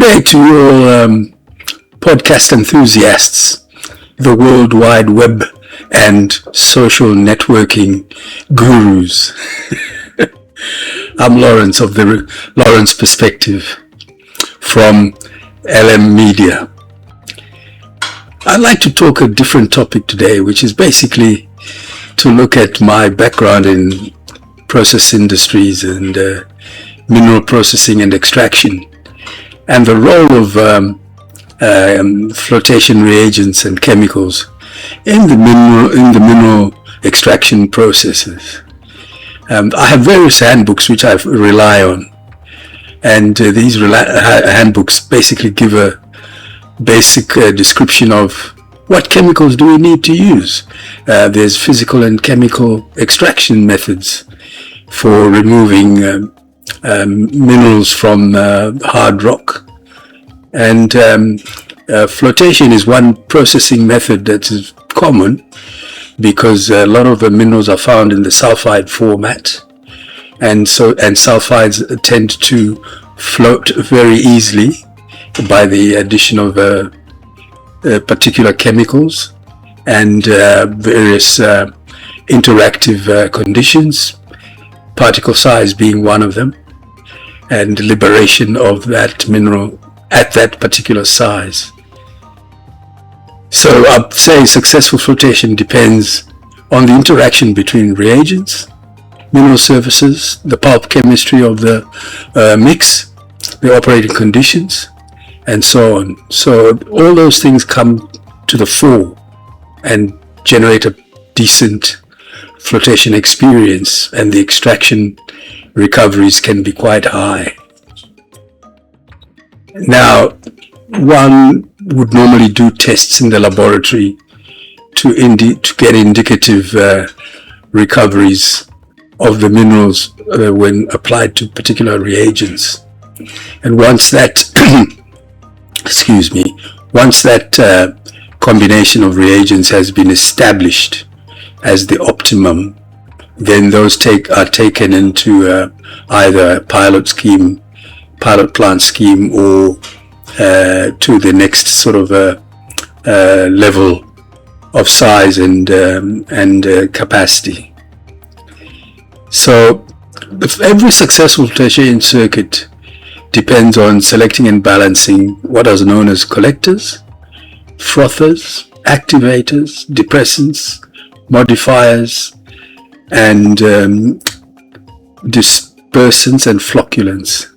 day to all podcast enthusiasts, the World Wide Web and social networking gurus. I'm Lawrence of the Lawrence Perspective from LM Media. I'd like to talk a different topic today, which is basically to look at my background in process industries and mineral processing and extraction, and the role of flotation reagents and chemicals in the mineral extraction processes. I have various handbooks which I rely on, and these handbooks basically give a basic description of what chemicals do we need to use. There's physical and chemical extraction methods for removing minerals from hard rock, and flotation is one processing method that is common because a lot of the minerals are found in the sulfide format, and sulfides tend to float very easily by the addition of particular chemicals and various interactive conditions, particle size being one of them, and liberation of that mineral at that particular size. So I'd say successful flotation depends on the interaction between reagents, mineral surfaces, the pulp chemistry of the mix, the operating conditions, and so on. So all those things come to the fore and generate a decent flotation experience, and the extraction recoveries can be quite high. Now, one would normally do tests in the laboratory to get indicative recoveries of the minerals when applied to particular reagents. And once that once that combination of reagents has been established as the optimum, then those are taken into either a pilot plant scheme, or to the next sort of level of size and capacity. So every successful flotation circuit depends on selecting and balancing what are known as collectors, frothers, activators, depressants, modifiers, and dispersants and flocculants.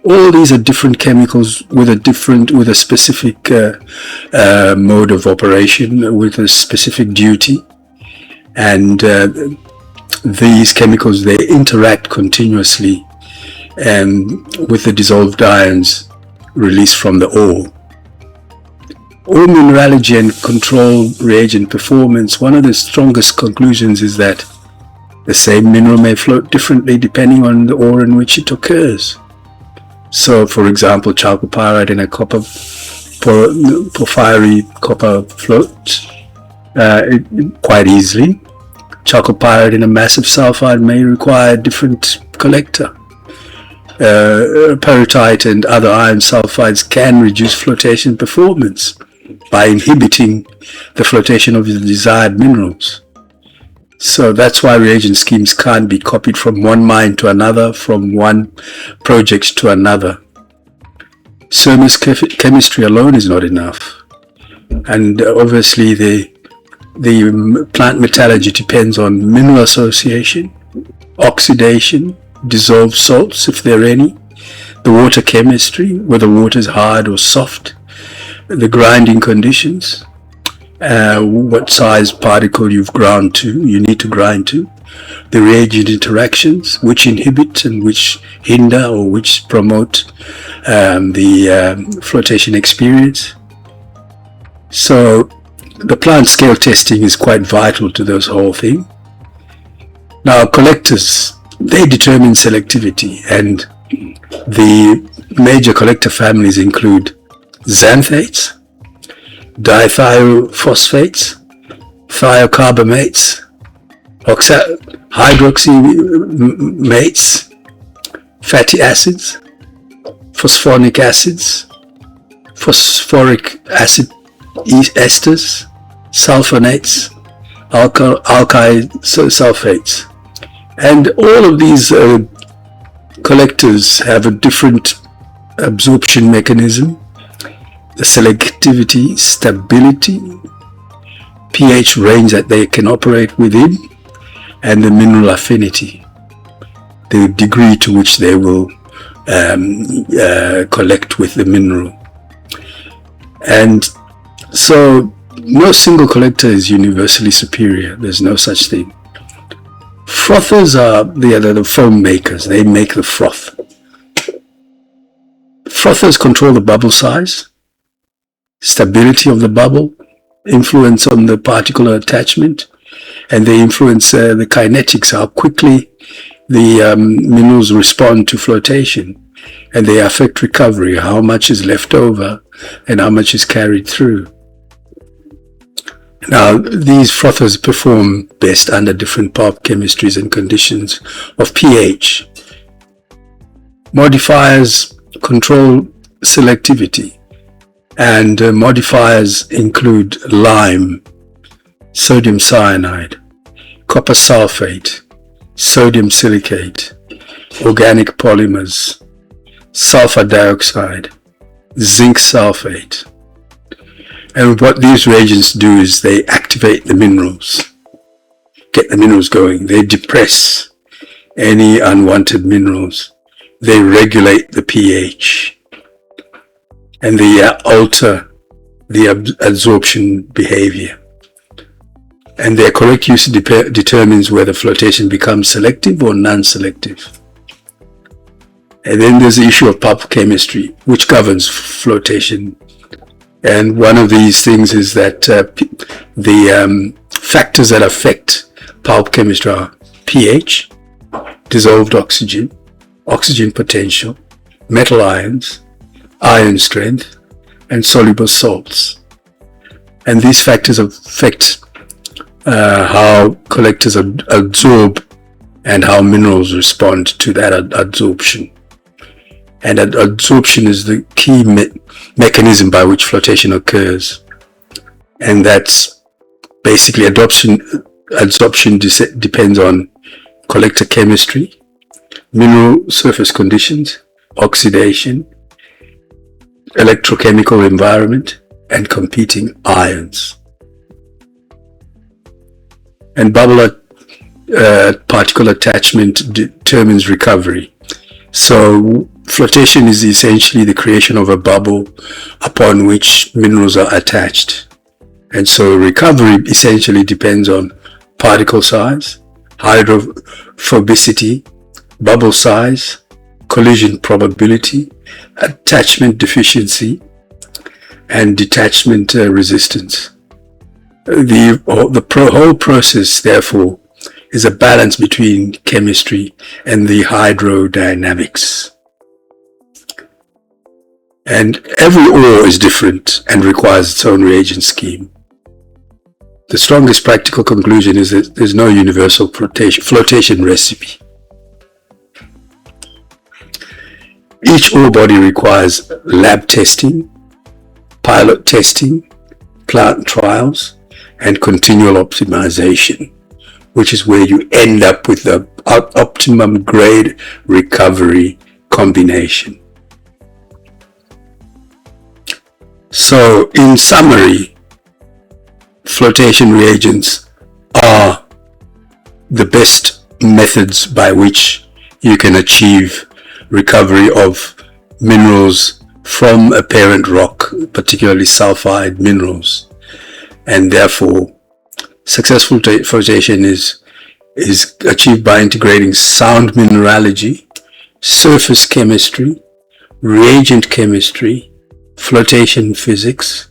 All these are different chemicals with a specific mode of operation, with a specific duty, and these chemicals, they interact continuously with the dissolved ions released from the ore. Ore mineralogy and control reagent performance, one of the strongest conclusions is that the same mineral may float differently depending on the ore in which it occurs. So, for example, chalcopyrite in a porphyry copper floats quite easily. Chalcopyrite in a massive sulfide may require a different collector. Pyrrhotite and other iron sulfides can reduce flotation performance by inhibiting the flotation of the desired minerals. So that's why reagent schemes can't be copied from one mine to another, from one project to another. Surface chemistry alone is not enough. And obviously the plant metallurgy depends on mineral association, oxidation, dissolved salts if there are any, the water chemistry, whether water is hard or soft, the grinding conditions, what size particle you need to grind to, the reagent interactions, which inhibit and which hinder or which promote the flotation experience. So the plant scale testing is quite vital to this whole thing. Now, collectors, they determine selectivity, and the major collector families include xanthates, dithiophosphates, thiocarbamates, hydroxymates, fatty acids, phosphonic acids, phosphoric acid esters, sulfonates, alkyl sulfates. And all of these collectors have a different absorption mechanism, the selectivity, stability, pH range that they can operate within, and the mineral affinity, the degree to which they will collect with the mineral. And so no single collector is universally superior. There's no such thing. Frothers are the foam makers. They make the froth. Frothers control the bubble size, stability of the bubble, influence on the particle attachment, and they influence the kinetics, how quickly the minerals respond to flotation, and they affect recovery, how much is left over and how much is carried through. Now, these frothers perform best under different pulp chemistries and conditions of pH. Modifiers control selectivity, and modifiers include lime, sodium cyanide, copper sulfate, sodium silicate, organic polymers, sulfur dioxide, zinc sulfate. And what these reagents do is they activate the minerals, get the minerals going. They depress any unwanted minerals. They regulate the pH, and they alter the absorption behavior. And their correct use determines whether flotation becomes selective or non-selective. And then there's the issue of pulp chemistry, which governs flotation. And one of these things is that the factors that affect pulp chemistry are pH, dissolved oxygen, oxygen potential, metal ions, ion strength, and soluble salts. And these factors affect how collectors absorb and how minerals respond to that adsorption. And adsorption is the key mechanism by which flotation occurs. And that's basically adsorption depends on collector chemistry, mineral surface conditions, oxidation, electrochemical environment, and competing ions. And bubble particle attachment determines recovery. So flotation is essentially the creation of a bubble upon which minerals are attached. And so recovery essentially depends on particle size, hydrophobicity, bubble size, collision probability, attachment deficiency, and detachment resistance. The whole process, therefore, is a balance between chemistry and the hydrodynamics. And every ore is different and requires its own reagent scheme. The strongest practical conclusion is that there's no universal flotation recipe. Each ore body requires lab testing, pilot testing, plant trials, and continual optimization, which is where you end up with the optimum grade recovery combination. So, in summary, flotation reagents are the best methods by which you can achieve recovery of minerals from a parent rock, particularly sulfide minerals. And therefore, successful flotation is achieved by integrating sound mineralogy, surface chemistry, reagent chemistry, flotation physics,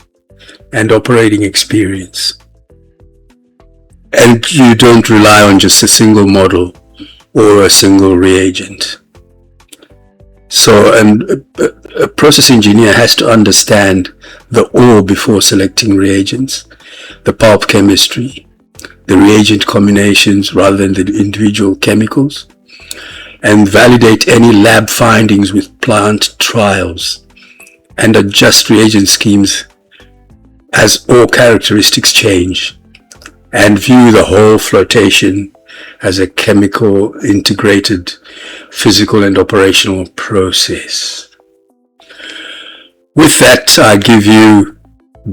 and operating experience. And you don't rely on just a single model or a single reagent. So a process engineer has to understand the ore before selecting reagents, the pulp chemistry, the reagent combinations rather than the individual chemicals, and validate any lab findings with plant trials. and adjust reagent schemes as ore characteristics change, and view the whole flotation as a chemical integrated physical and operational process. With that, I give you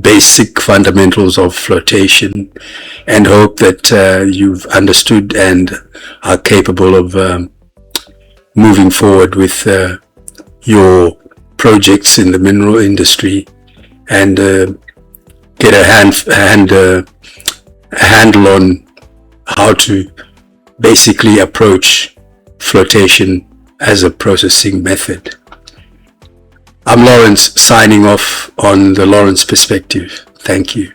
basic fundamentals of flotation and hope that you've understood and are capable of moving forward with your projects in the mineral industry and get a handle on how to basically approach flotation as a processing method. I'm Lawrence, signing off on the Lawrence Perspective. Thank you.